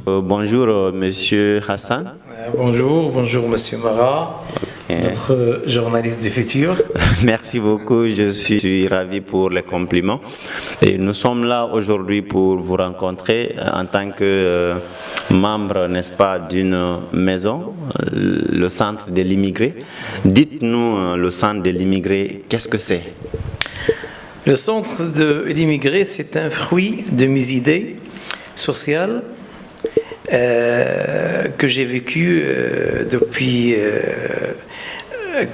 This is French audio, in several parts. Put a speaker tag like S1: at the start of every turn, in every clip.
S1: Bonjour, Monsieur Hassan.
S2: Bonjour, Monsieur Marat, notre journaliste du futur.
S1: Merci beaucoup, je suis ravi pour les compliments. Et nous sommes là aujourd'hui pour vous rencontrer en tant que membre, n'est-ce pas, d'une maison, le Centre de l'immigré. Dites-nous, le Centre de l'immigré, qu'est-ce que c'est?
S2: Le Centre de l'immigré, c'est un fruit de mes idées sociales que j'ai vécues depuis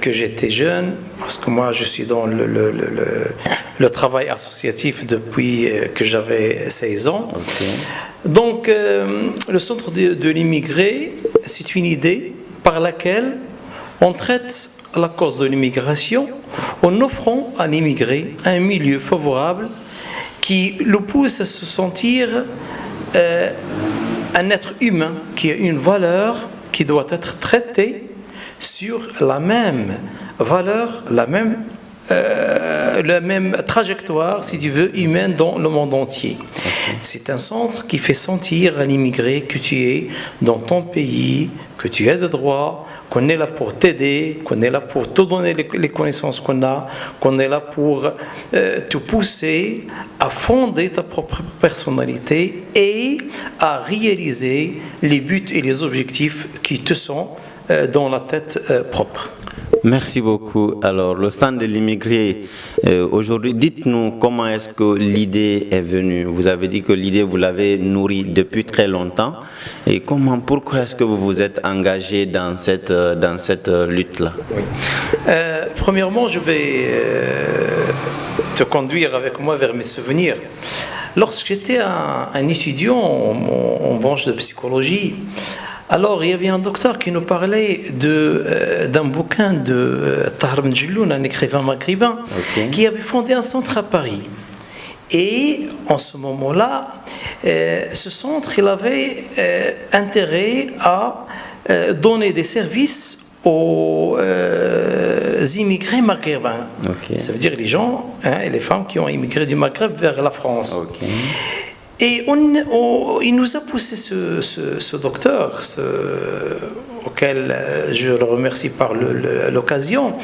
S2: que j'étais jeune, parce que moi je suis dans le travail associatif depuis que j'avais 16 ans.
S1: Okay.
S2: Donc le Centre de l'immigré, c'est une idée par laquelle on traite la cause de l'immigration en offrant à l'immigré un milieu favorable qui le pousse à se sentir un être humain qui a une valeur qui doit être traitée sur la même valeur, la même trajectoire, si tu veux, humaine dans le monde entier. C'est un centre qui fait sentir à l'immigré que tu es dans ton pays, que tu as des droits, qu'on est là pour t'aider, qu'on est là pour te donner les connaissances qu'on est là pour te pousser à fonder ta propre personnalité et à réaliser les buts et les objectifs qui te sont dans la tête propre.
S1: Merci beaucoup. Alors, le Centre de l'immigré, aujourd'hui, dites-nous comment est-ce que l'idée est venue. Vous avez dit que l'idée, vous l'avez nourrie depuis très longtemps. Et pourquoi est-ce que vous vous êtes engagé dans cette lutte-là?
S2: Oui. Premièrement, je vais te conduire avec moi vers mes souvenirs. Lorsque j'étais un étudiant en branche de psychologie, alors il y avait un docteur qui nous parlait d'un bouquin de Tahar Ben Jelloun, un écrivain maghrébin, qui avait fondé un centre à Paris. Et en ce moment-là, ce centre, il avait intérêt à donner des services aux immigrés maghrébins. Ça veut dire les gens et les femmes qui ont immigré du Maghreb vers la France. Et il nous a poussé ce docteur, auquel je le remercie par l'occasion,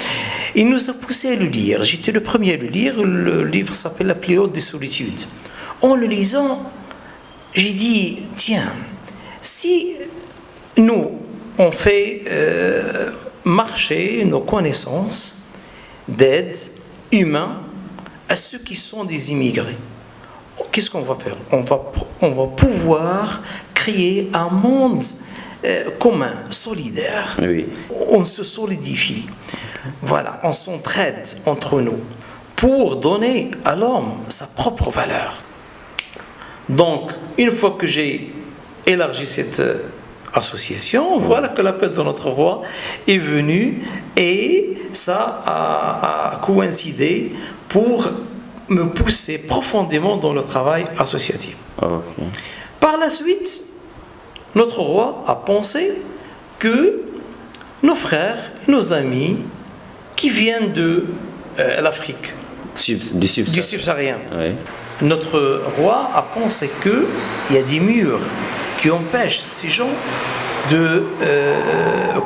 S2: il nous a poussé à le lire. J'étais le premier à le lire. Le livre s'appelle La plus haute des solitudes. En le lisant, j'ai dit, tiens, si nous, on fait marcher nos connaissances d'aide humaine à ceux qui sont des immigrés, qu'est-ce qu'on va faire? On va pouvoir créer un monde commun, solidaire.
S1: Oui.
S2: On se solidifie. Voilà, on s'entraide entre nous pour donner à l'homme sa propre valeur. Donc, une fois que j'ai élargi cette association, voilà que l'appel de notre roi est venu et ça a coïncidé pour me pousser profondément dans le travail associatif. Par la suite, notre roi a pensé que nos frères, nos amis qui viennent de l'Afrique, du subsaharien, notre roi a pensé qu'il y a des murs qui empêchent ces gens de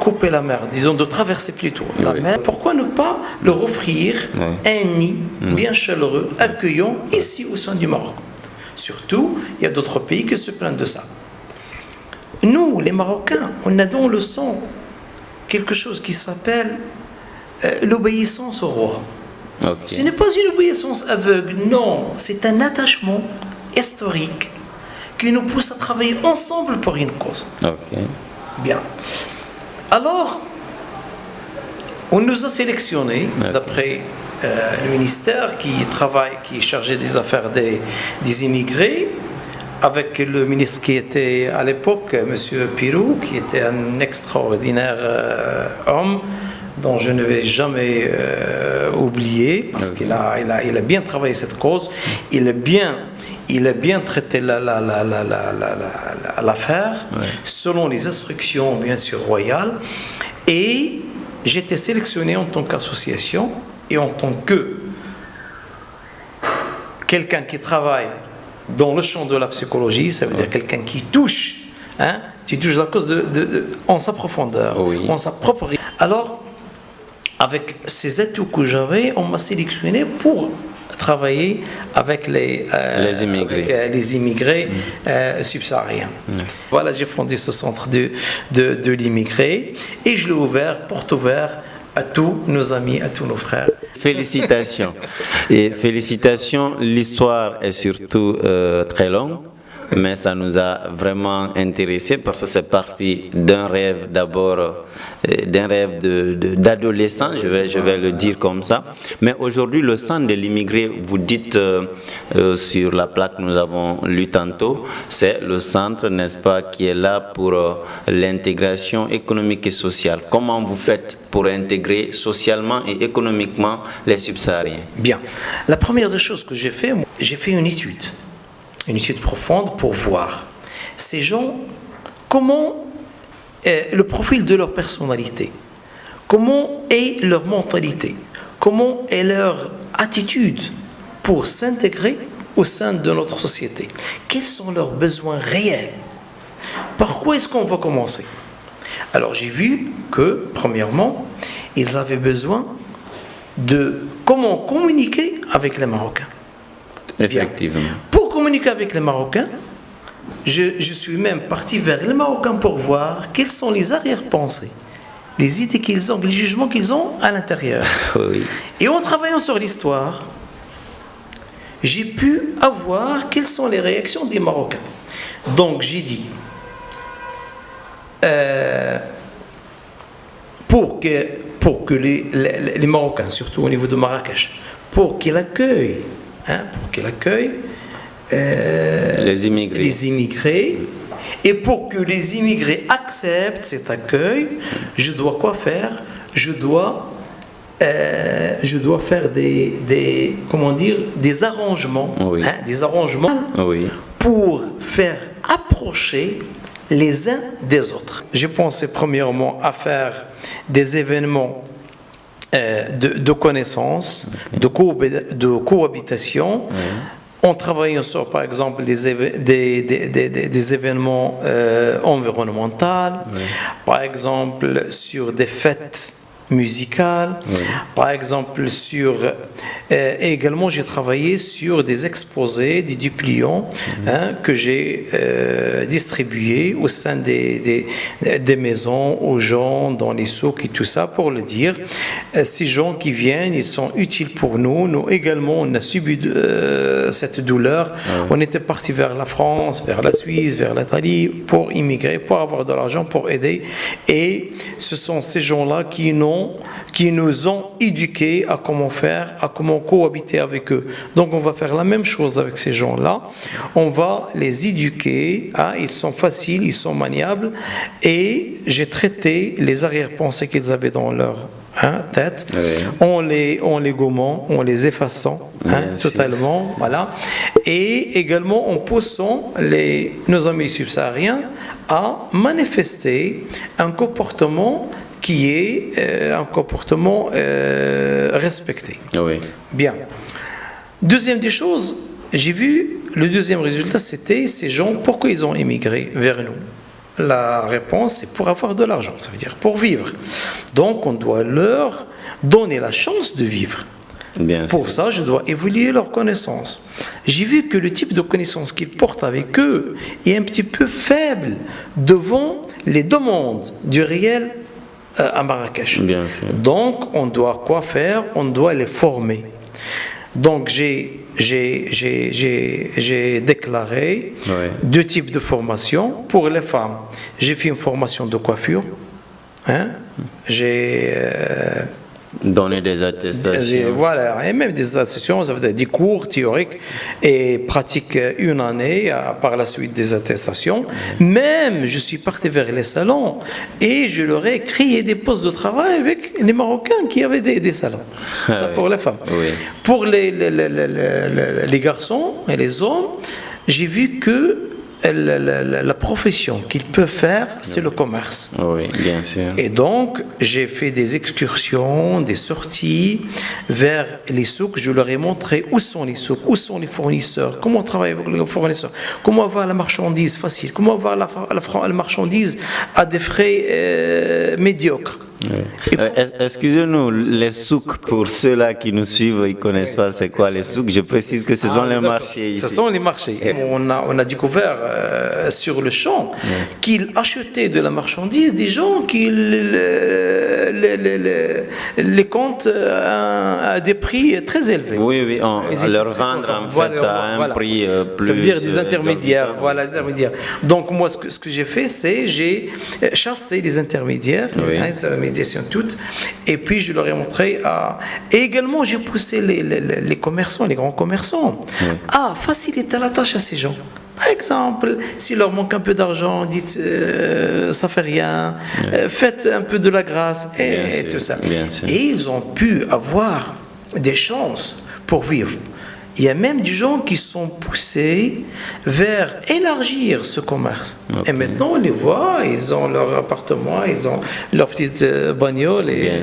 S2: couper la mer, disons de traverser plutôt la mer. Pourquoi ne pas leur offrir un nid bien chaleureux, accueillant ici au sein du Maroc? Surtout, il y a d'autres pays qui se plaignent de ça. Nous, les Marocains, on a dans le sang quelque chose qui s'appelle l'obéissance au roi. Ce n'est pas une obéissance aveugle, non, c'est un attachement historique qui nous pousse à travailler ensemble pour une cause. Bien. Alors, on nous a sélectionnés d'après le ministère qui est chargé des affaires des immigrés, avec le ministre qui était à l'époque, M. Pirou, qui était un extraordinaire homme dont je ne vais jamais oublier, parce qu'il a bien travaillé cette cause, il a bien traité l'affaire, selon les instructions, bien sûr, royales. Et j'étais sélectionné en tant qu'association et en tant que quelqu'un qui travaille dans le champ de la psychologie, ça veut dire quelqu'un qui touche Hein? Tu touches la cause en sa profondeur,
S1: Oui.
S2: en sa propre. Alors, avec ces atouts que j'avais, on m'a sélectionné pour travailler avec les
S1: immigrés,
S2: avec, les immigrés subsahariens. Voilà, j'ai fondé ce centre de l'immigré et je l'ai ouvert, porte ouverte à tous nos amis, à tous nos frères.
S1: Félicitations. Et félicitations, l'histoire est surtout très longue, mais ça nous a vraiment intéressés parce que c'est parti d'un rêve d'abord, d'un rêve d'adolescent, je vais le dire comme ça. Mais aujourd'hui, le centre de l'immigré, vous dites sur la plaque que nous avons lu tantôt, c'est le centre, n'est-ce pas, qui est là pour l'intégration économique et sociale. Comment vous faites pour intégrer socialement et économiquement les subsahariens?
S2: Bien. La première des choses que j'ai fait une étude profonde pour voir ces gens, comment le profil de leur personnalité, comment est leur mentalité, comment est leur attitude pour s'intégrer au sein de notre société. Quels sont leurs besoins réels? Par quoi est-ce qu'on va commencer? Alors j'ai vu que, premièrement, ils avaient besoin de comment communiquer avec les Marocains.
S1: Effectivement.
S2: Bien. Pour communiquer avec les Marocains, je suis même parti vers les Marocains pour voir quelles sont les arrière-pensées, les idées qu'ils ont, les jugements qu'ils ont à l'intérieur.
S1: Oui.
S2: Et en travaillant sur l'histoire, j'ai pu avoir quelles sont les réactions des Marocains. Donc j'ai dit, pour que les Marocains, surtout au niveau de Marrakech, pour qu'ils accueillent les immigrés, et pour que les immigrés acceptent cet accueil, je dois quoi faire? Je dois faire des arrangements,
S1: oui.
S2: Des arrangements
S1: Oui.
S2: pour faire approcher les uns des autres. J'ai pensé premièrement à faire des événements de connaissances, de cohabitation, en travaillant sur, par exemple, des événements environnementaux, par exemple, sur des fêtes musicales, par exemple, et également j'ai travaillé sur des exposés, des dupliants que j'ai distribués au sein des maisons, aux gens, dans les souks et tout ça, pour le dire. Ces gens qui viennent, ils sont utiles pour nous. Nous également, on a subi cette douleur. On était parti vers la France, vers la Suisse, vers l'Italie, pour immigrer, pour avoir de l'argent, pour aider. Et ce sont ces gens-là qui nous ont éduqués à comment faire, à comment cohabiter avec eux. Donc on va faire la même chose avec ces gens-là. On va les éduquer, ils sont faciles, ils sont maniables, et j'ai traité les arrière-pensées qu'ils avaient dans leur tête, en les gommant, en les effaçant totalement, voilà. Et également en poussant nos amis subsahariens à manifester un comportement qui est un comportement respecté.
S1: Oui.
S2: Bien. Deuxième des choses, j'ai vu, le deuxième résultat, c'était ces gens, pourquoi ils ont émigré vers nous? La réponse, c'est pour avoir de l'argent, ça veut dire pour vivre. Donc, on doit leur donner la chance de vivre.
S1: Bien
S2: pour
S1: sûr.
S2: ça, je dois évoluer leurs connaissances. J'ai vu que le type de connaissances qu'ils portent avec eux est un petit peu faible devant les demandes du réel à Marrakech.
S1: Bien sûr.
S2: Donc, on doit quoi faire? On doit les former. Donc, j'ai déclaré deux types de formation pour les femmes. J'ai fait une formation de coiffure. J'ai
S1: donner des attestations.
S2: Voilà, et même des attestations, ça veut dire des cours théoriques et pratiques une année, par la suite des attestations. Même, je suis parti vers les salons et je leur ai créé des postes de travail avec les Marocains qui avaient des salons. Ça pour les femmes.
S1: Oui.
S2: Pour les garçons et les hommes, j'ai vu que la profession qu'il peut faire, c'est le commerce.
S1: Oui, bien sûr.
S2: Et donc, j'ai fait des excursions, des sorties vers les souks. Je leur ai montré où sont les souks, où sont les fournisseurs, comment travailler avec les fournisseurs, comment avoir la marchandise facile, comment avoir la marchandise à des frais médiocres.
S1: Oui. Excusez-nous, les souks, pour ceux-là qui nous suivent, ils ne connaissent pas c'est quoi les souks. Je précise que ce sont les marchés ici.
S2: Ce sont les marchés. On a découvert sur le champ qu'ils achetaient de la marchandise des gens qui les comptent à des prix très élevés.
S1: Oui, oui, on leur vendre en fait à un prix plus...
S2: Ça veut dire des intermédiaires. Voilà, des intermédiaires. Donc moi, ce que j'ai fait, c'est j'ai chassé les intermédiaires, médiation toute, et puis je leur ai montré et également j'ai poussé les commerçants, les grands commerçants à faciliter la tâche à ces gens. Par exemple, s'il leur manque un peu d'argent, dites ça fait rien, faites un peu de la grâce et tout ça. Et ils ont pu avoir des chances pour vivre. Il y a même des gens qui sont poussés vers élargir ce commerce. Et maintenant, on les voit, ils ont leur appartement, ils ont leur petite bagnole, et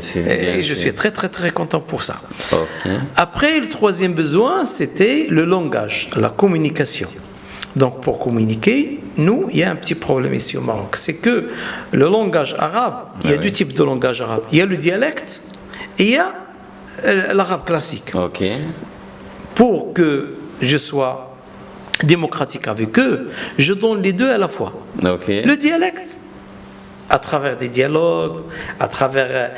S2: je suis très, très, très content pour ça. Après, le troisième besoin, c'était le langage, la communication. Donc, pour communiquer, nous, il y a un petit problème ici au Maroc. C'est que le langage arabe, il y a deux types de langage arabe. Il y a le dialecte et il y a l'arabe classique. Pour que je sois démocratique avec eux, je donne les deux à la fois. Le dialecte, à travers des dialogues, à travers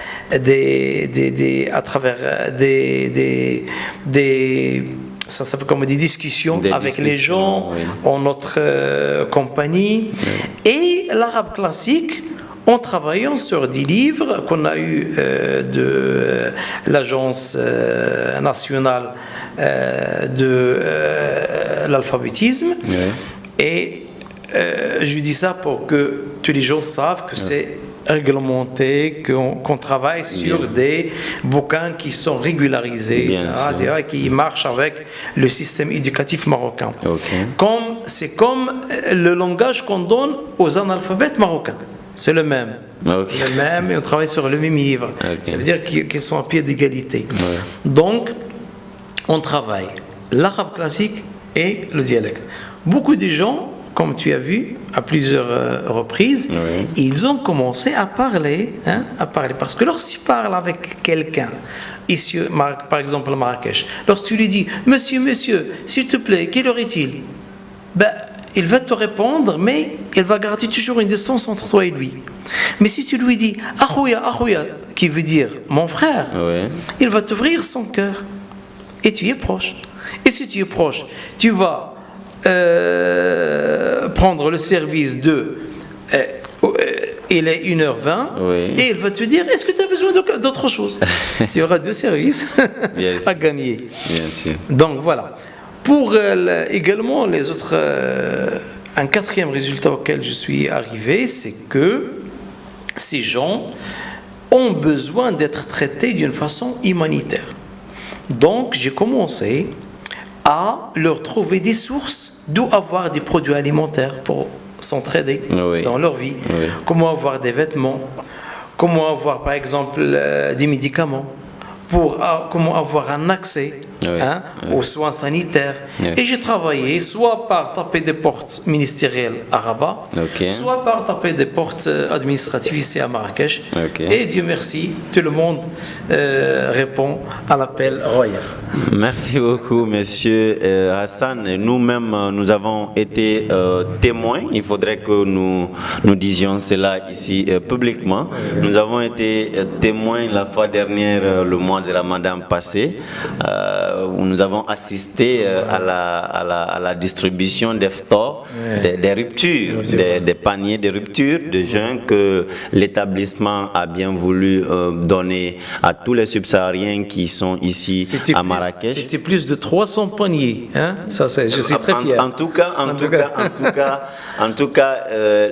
S2: ça s'appelle comme des discussions avec les gens en notre compagnie. Et l'arabe classique, en travaillant sur des livres qu'on a eu de l'Agence nationale de l'alphabétisme. Et je dis ça pour que tous les gens savent que c'est réglementé, qu'on travaille sur des bouquins qui sont régularisés, et qui marchent avec le système éducatif marocain. C'est comme le langage qu'on donne aux analphabètes marocains. C'est le même. Le même, et on travaille sur le même livre. Ça veut dire qu'ils sont à pied d'égalité. Donc, on travaille l'arabe classique et le dialecte. Beaucoup de gens, comme tu as vu à plusieurs reprises, ils ont commencé à parler, parce que lorsqu'ils parlent avec quelqu'un, ici, par exemple à Marrakech, lorsque tu lui dis « Monsieur, s'il te plaît, quelle heure est-il » il va te répondre, mais il va garder toujours une distance entre toi et lui. Mais si tu lui dis « Akhouya », qui veut dire « mon frère », il va t'ouvrir son cœur. Et tu es proche. Et si tu es proche, tu vas prendre le service de il est 1h20 et il va te dire est-ce que tu as besoin d'autre chose. Tu auras deux services à gagner. Donc voilà. Pour également les autres, un quatrième résultat auquel je suis arrivé, c'est que ces gens ont besoin d'être traités d'une façon humanitaire. Donc j'ai commencé à leur trouver des sources d'où avoir des produits alimentaires pour s'entraider dans leur vie. Comment avoir des vêtements, comment avoir par exemple des médicaments, comment avoir un accès aux soins sanitaires. Et j'ai travaillé soit par taper des portes ministérielles à Rabat, soit par taper des portes administratives ici à Marrakech. Et Dieu merci, tout le monde répond à l'appel royal.
S1: Merci beaucoup, monsieur Hassan. Nous-mêmes, nous avons été témoins. Il faudrait que nous disions cela ici publiquement. Nous avons été témoins la fois dernière, le mois de Ramadan passé, où nous avons assisté à la distribution des ftors, des ruptures, des paniers de rupture, de jeûne que l'établissement a bien voulu donner à tous les subsahariens qui sont ici à Marrakech.
S2: C'était plus de 300 paniers, Ça, je suis très fier.
S1: En tout cas,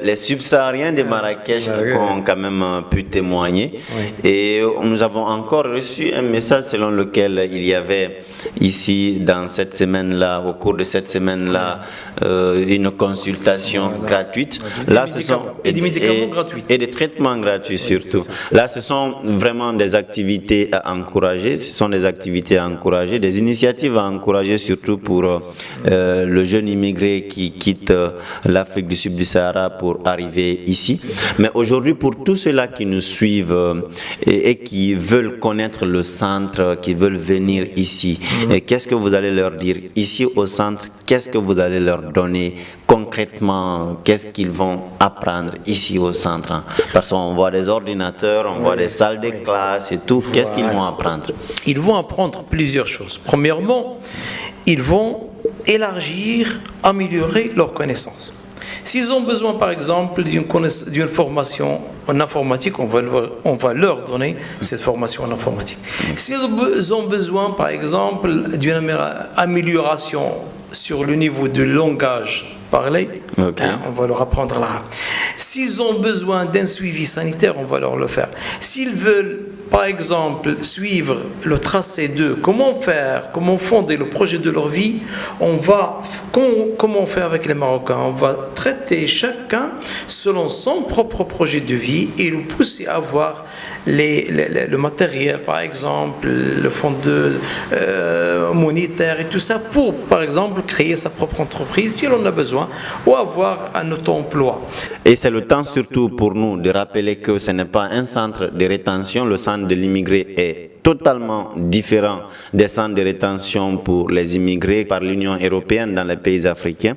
S1: les subsahariens de Marrakech ont quand même pu témoigner. Et nous avons encore reçu un message selon lequel il y avait ici dans cette semaine-là, au cours de cette semaine-là, une consultation gratuite. Là, ce sont
S2: et des médicaments gratuits.
S1: Et des traitements gratuits surtout. Là, ce sont vraiment des activités à encourager. Ce sont des activités à encourager, des initiatives à encourager surtout pour le jeune immigré qui quitte l'Afrique du Sud du Sahara pour arriver ici. Mais aujourd'hui, pour tous ceux-là qui nous suivent et qui veulent connaître le centre, qui veulent venir ici, qu'est-ce que vous allez leur dire ici au centre? Qu'est-ce que vous allez leur donner concrètement? Qu'est-ce qu'ils vont apprendre ici au centre? Parce qu'on voit des ordinateurs, on voit des salles de classe et tout. Qu'est-ce qu'ils vont apprendre?
S2: Ils vont apprendre plusieurs choses. Premièrement, ils vont élargir, améliorer leurs connaissances. S'ils ont besoin, par exemple, d'une formation en informatique, on va leur donner cette formation en informatique. S'ils ont besoin, par exemple, d'une amélioration sur le niveau du langage parlé, on va leur apprendre l'arabe. S'ils ont besoin d'un suivi sanitaire, on va leur le faire. S'ils veulent, par exemple, suivre le tracé de comment faire, comment fonder le projet de leur vie, comment faire avec les Marocains? On va traiter chacun selon son propre projet de vie et le pousser à avoir le matériel, par exemple, le fonds monétaire et tout ça pour, par exemple, créer sa propre entreprise si l'on a besoin ou avoir un auto-emploi.
S1: Et c'est le temps surtout pour nous de rappeler que ce n'est pas un centre de rétention. Le centre de l'immigré est totalement différent des centres de rétention pour les immigrés par l'Union européenne dans les pays africains.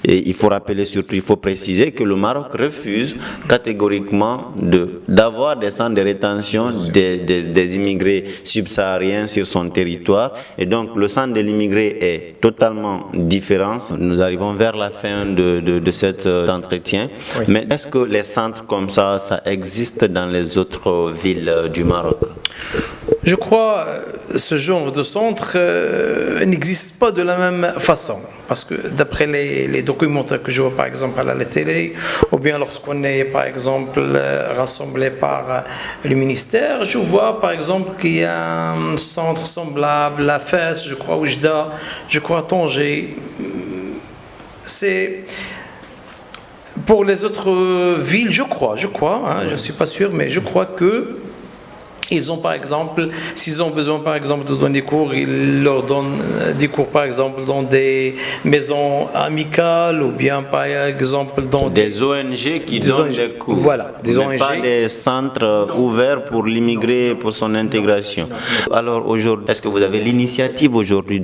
S1: Et il faut rappeler surtout, il faut préciser que le Maroc refuse catégoriquement d'avoir des centres de rétention des immigrés subsahariens sur son territoire. Et donc le centre de l'immigré est totalement différent. Nous arrivons vers la fin de cet entretien. Oui. Mais est-ce que les centres comme ça existe dans les autres villes du Maroc?
S2: Je crois que ce genre de centre n'existe pas de la même façon. Parce que d'après les documentaires que je vois par exemple à la télé, ou bien lorsqu'on est par exemple rassemblé par le ministère, je vois par exemple qu'il y a un centre semblable à Fès, je crois Oujda, je crois à Tanger. C'est... Pour les autres villes, je crois, je ne suis pas sûr, mais je crois que ils ont par exemple, s'ils ont besoin par exemple de donner des cours, ils leur donnent des cours par exemple dans des maisons amicales ou bien par exemple dans
S1: des ONG qui donnent des cours.
S2: Voilà, des ONG.
S1: Pas des centres ouverts pour l'immigré, pour son intégration. Non. Alors aujourd'hui, est-ce que vous avez l'initiative aujourd'hui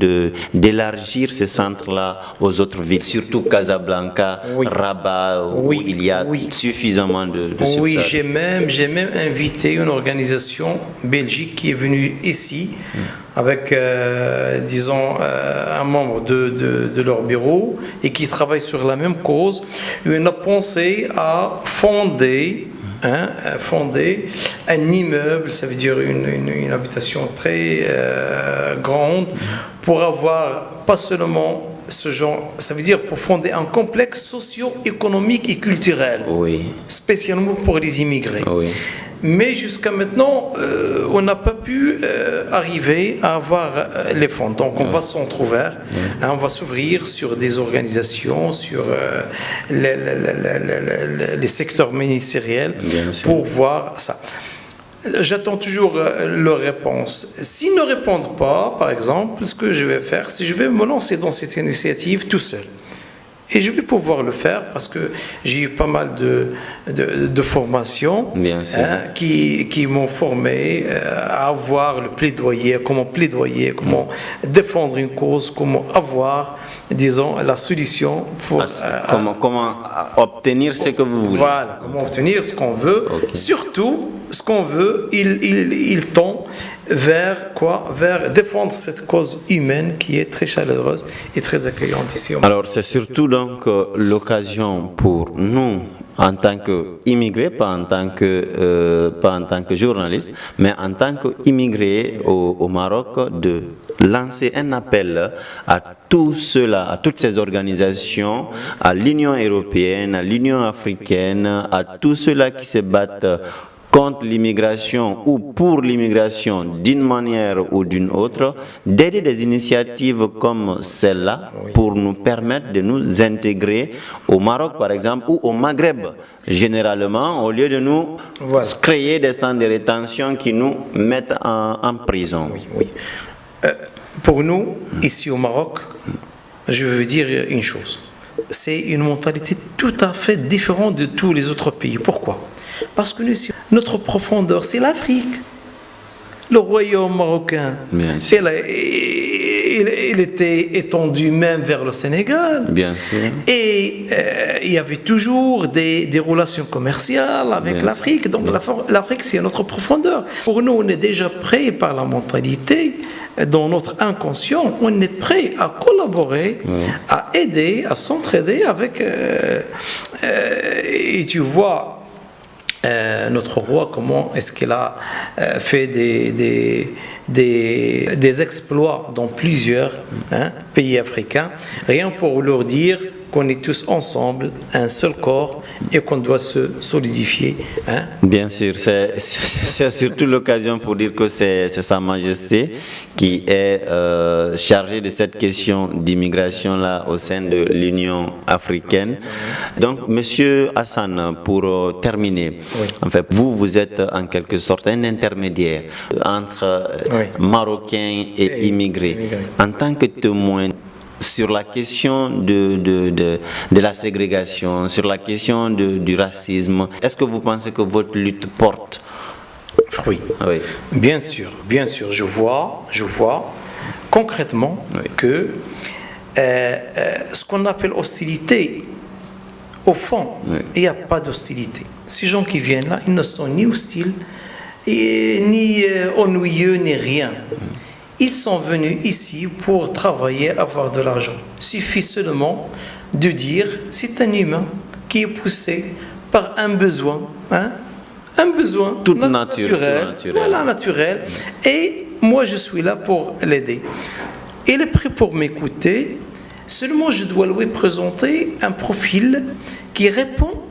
S1: d'élargir ces centres-là aux autres villes, surtout Casablanca, Rabat, où il y a suffisamment de
S2: Oui, j'ai même invité une organisation Belgique qui est venue ici avec, disons, un membre de leur bureau et qui travaille sur la même cause. Et on a pensé à fonder un immeuble, ça veut dire une habitation très grande, pour avoir pas seulement ce genre, ça veut dire pour fonder un complexe socio-économique et culturel, spécialement pour les immigrés. Mais jusqu'à maintenant, on n'a pas pu arriver à avoir les fonds. Donc on va s'entrouvrir, on va s'ouvrir sur des organisations, sur les secteurs ministériels pour voir ça. J'attends toujours leur réponse. S'ils ne répondent pas, par exemple, ce que je vais faire, c'est que je vais me lancer dans cette initiative tout seul. Et je vais pouvoir le faire parce que j'ai eu pas mal de formations qui m'ont formé à avoir le plaidoyer, comment défendre une cause, comment avoir, disons, la solution pour...
S1: comment obtenir ce que vous voulez.
S2: Voilà, comment obtenir ce qu'on veut. Surtout, ce qu'on veut, il tend vers quoi? Vers défendre cette cause humaine qui est très chaleureuse et très accueillante ici au Maroc.
S1: Alors c'est surtout donc l'occasion pour nous en tant qu'immigrés, pas en tant que journaliste, mais en tant qu'immigrés au Maroc, de lancer un appel à tout cela, à toutes ces organisations, à l'Union européenne, à l'Union africaine, à tous ceux-là qui se battent contre l'immigration ou pour l'immigration d'une manière ou d'une autre, d'aider des initiatives comme celle-là pour nous permettre de nous intégrer au Maroc, par exemple, ou au Maghreb, généralement, au lieu de nous créer des centres de rétention qui nous mettent en prison.
S2: Oui. Pour nous, ici au Maroc, je veux dire une chose. C'est une mentalité tout à fait différente de tous les autres pays. Pourquoi ? Parce que nous, notre profondeur, c'est l'Afrique. Le royaume marocain, il était étendu même vers le Sénégal.
S1: Bien sûr.
S2: Et il y avait toujours des relations commerciales avec l'Afrique. Donc l'Afrique, c'est notre profondeur. Pour nous, on est déjà prêt par la mentalité. Dans notre inconscient, on est prêt à collaborer, à aider, à s'entraider avec... et tu vois... notre roi, comment est-ce qu'il a fait des exploits dans plusieurs pays africains, rien pour leur dire qu'on est tous ensemble, un seul corps, et qu'on doit se solidifier.
S1: Bien sûr, c'est surtout l'occasion pour dire que c'est Sa Majesté qui est chargée de cette question d'immigration-là au sein de l'Union africaine. Donc, Monsieur Hassan, pour terminer, en fait, vous êtes en quelque sorte un intermédiaire entre Marocains et immigrés. En tant que témoin, sur la question de la ségrégation, sur la question du racisme, est-ce que vous pensez que votre lutte porte?
S2: Oui. Bien sûr, je vois concrètement que ce qu'on appelle hostilité, au fond, il n'y a pas d'hostilité. Ces gens qui viennent là, ils ne sont ni hostiles, ni ennuyeux, ni rien. Ils sont venus ici pour travailler, avoir de l'argent. Il suffit seulement de dire c'est un humain qui est poussé par un besoin, un besoin naturel. Voilà, naturel. Et moi, je suis là pour l'aider. Il est prêt pour m'écouter. Seulement, je dois lui présenter un profil qui répond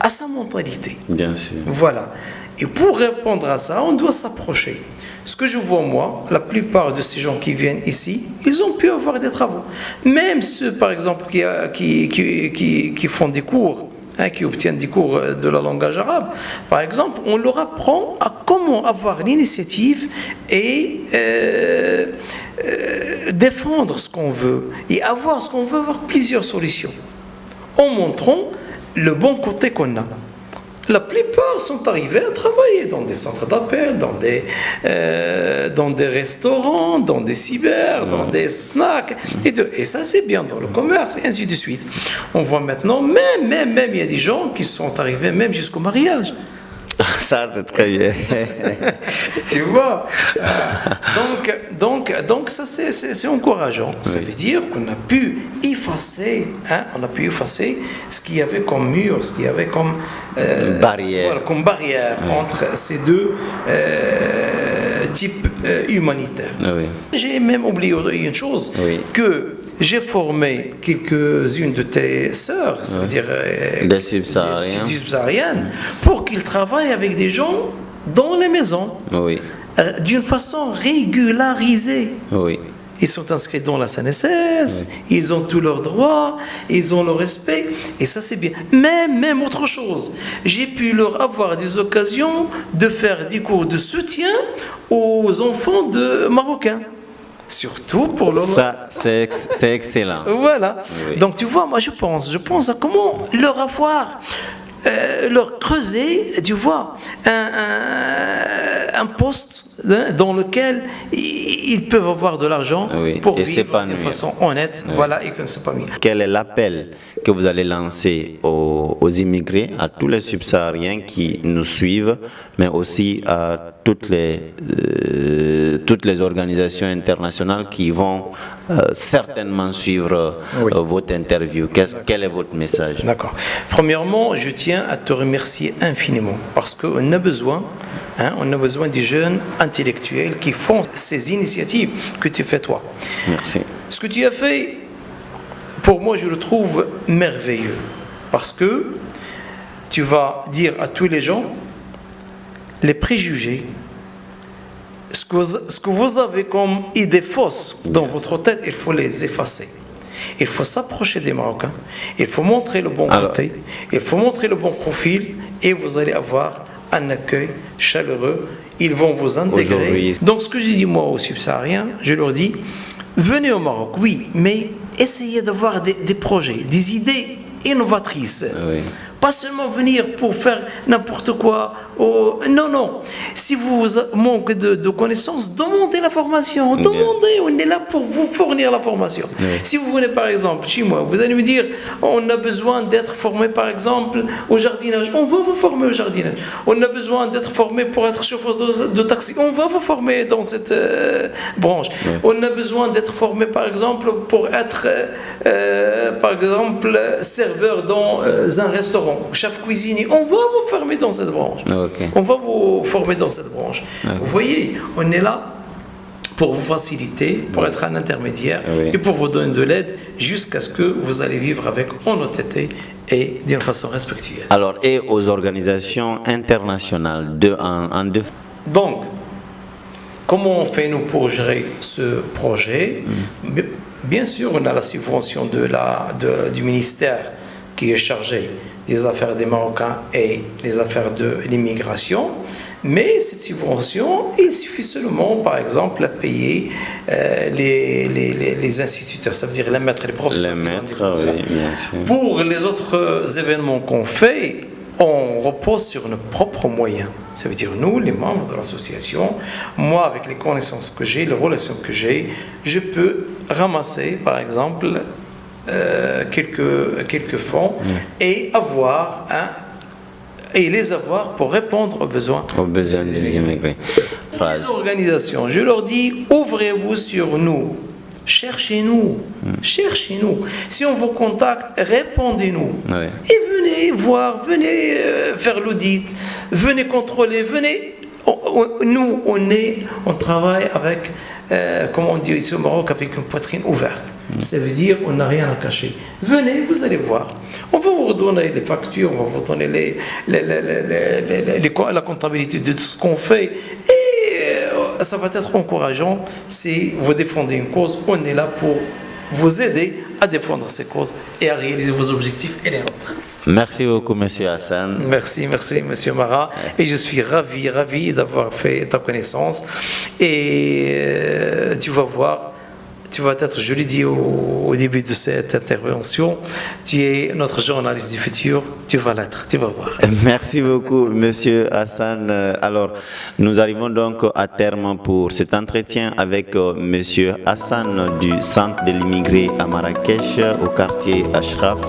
S2: à sa mentalité.
S1: Bien sûr.
S2: Voilà. Et pour répondre à ça, on doit s'approcher. Ce que je vois, moi, la plupart de ces gens qui viennent ici, ils ont pu avoir des travaux. Même ceux, par exemple, qui font des cours, qui obtiennent des cours de la langage arabe, par exemple, on leur apprend à comment avoir l'initiative et défendre ce qu'on veut. Et avoir ce qu'on veut, avoir plusieurs solutions. En montrant le bon côté qu'on a. La plupart sont arrivés à travailler dans des centres d'appel, dans des restaurants, dans des cyber, dans des snacks, et ça c'est bien dans le commerce, et ainsi de suite. On voit maintenant, même, il y a des gens qui sont arrivés même jusqu'au mariage.
S1: Ça, c'est très bien.
S2: Tu vois, donc ça c'est encourageant. Ça veut dire qu'on a pu effacer, ce qu'il y avait comme mur, ce qu'il y avait comme barrière, entre ces deux types humanitaires. J'ai même oublié une chose, que j'ai formé quelques-unes de tes sœurs, ça veut dire
S1: des subsahariennes,
S2: pour qu'ils travaillent avec des gens dans les maisons, d'une façon régularisée. Ils sont inscrits dans la CNSS, ils ont tous leurs droits, ils ont le respect, et ça c'est bien. Même autre chose, j'ai pu leur avoir des occasions de faire des cours de soutien aux enfants de Marocains. Surtout pour le...
S1: Ça, c'est excellent.
S2: Voilà. Donc tu vois, moi je pense à comment leur avoir, leur creuser, tu vois, un poste dans lequel ils peuvent avoir de l'argent pour vivre de façon honnête, et qu'on s'épanouisse.
S1: Quel est l'appel que vous allez lancer aux immigrés, à tous les subsahariens qui nous suivent, mais aussi à toutes les organisations internationales qui vont certainement suivre votre interview. Quel est votre message?
S2: D'accord. Premièrement, je tiens à te remercier infiniment parce qu'on a besoin des jeunes intellectuels qui font ces initiatives que tu fais toi.
S1: Merci.
S2: Ce que tu as fait, pour moi, je le trouve merveilleux parce que tu vas dire à tous les gens les préjugés, ce que vous avez comme idée fausse dans votre tête, il faut les effacer. Il faut s'approcher des Marocains, il faut montrer le bon côté, il faut montrer le bon profil et vous allez avoir un accueil chaleureux. Ils vont vous intégrer. Donc ce que je dis moi aux subsahariens, je leur dis, venez au Maroc, oui, mais essayez d'avoir des projets, des idées innovatrices.
S1: Oui.
S2: Pas seulement venir pour faire n'importe quoi. Non, non. Si vous manquez de connaissances, demandez la formation. Demandez, on est là pour vous fournir la formation.
S1: Oui.
S2: Si vous venez par exemple chez moi, vous allez me dire, on a besoin d'être formé par exemple au jardinage. On va vous former au jardinage. On a besoin d'être formé pour être chauffeur de taxi. On va vous former dans cette branche.
S1: Oui.
S2: On a besoin d'être formé par exemple pour être par exemple serveur dans un restaurant. Chef cuisinier, on va vous former dans cette branche.
S1: Okay.
S2: On va vous former dans cette branche.
S1: Okay.
S2: Vous voyez, on est là pour vous faciliter, pour être un intermédiaire et pour vous donner de l'aide jusqu'à ce que vous allez vivre avec honnêteté et d'une façon respectueuse.
S1: Alors, et aux organisations internationales en deux.
S2: Donc, comment on fait nous pour gérer ce projet? Bien sûr, on a la subvention du ministère qui est chargé des affaires des Marocains et les affaires de l'immigration. Mais cette subvention, il suffit seulement, par exemple, à payer les instituteurs, ça veut dire les maîtres, les professeurs.
S1: Les maîtres, oui, bien sûr.
S2: Pour les autres événements qu'on fait, on repose sur nos propres moyens. Ça veut dire nous, les membres de l'association, moi, avec les connaissances que j'ai, les relations que j'ai, je peux ramasser, par exemple, quelques fonds et les avoir pour répondre aux besoins
S1: des immigrés.
S2: Les organisations, je leur dis, ouvrez-vous sur nous, cherchez-nous, cherchez-nous. Si on vous contacte, répondez-nous.
S1: Oui.
S2: Et venez voir, venez faire l'audit, venez contrôler, venez. Nous, on travaille avec, comme on dit ici au Maroc, avec une poitrine ouverte. Ça veut dire on n'a rien à cacher. Venez, vous allez voir. On va vous redonner les factures, on va vous donner la comptabilité de tout ce qu'on fait. Et ça va être encourageant si vous défendez une cause. On est là pour vous aider à défendre ces causes et à réaliser vos objectifs et les nôtres.
S1: Merci beaucoup, Monsieur Hassan.
S2: Merci, Monsieur Mara. Et je suis ravi d'avoir fait ta connaissance. Et tu vas voir, tu vas être, je l'ai dit au début de cette intervention, tu es notre journaliste du futur, tu vas l'être, tu vas voir.
S1: Merci beaucoup, Monsieur Hassan. Alors, nous arrivons donc à terme pour cet entretien avec Monsieur Hassan du Centre de l'immigré à Marrakech, au quartier Ashraf.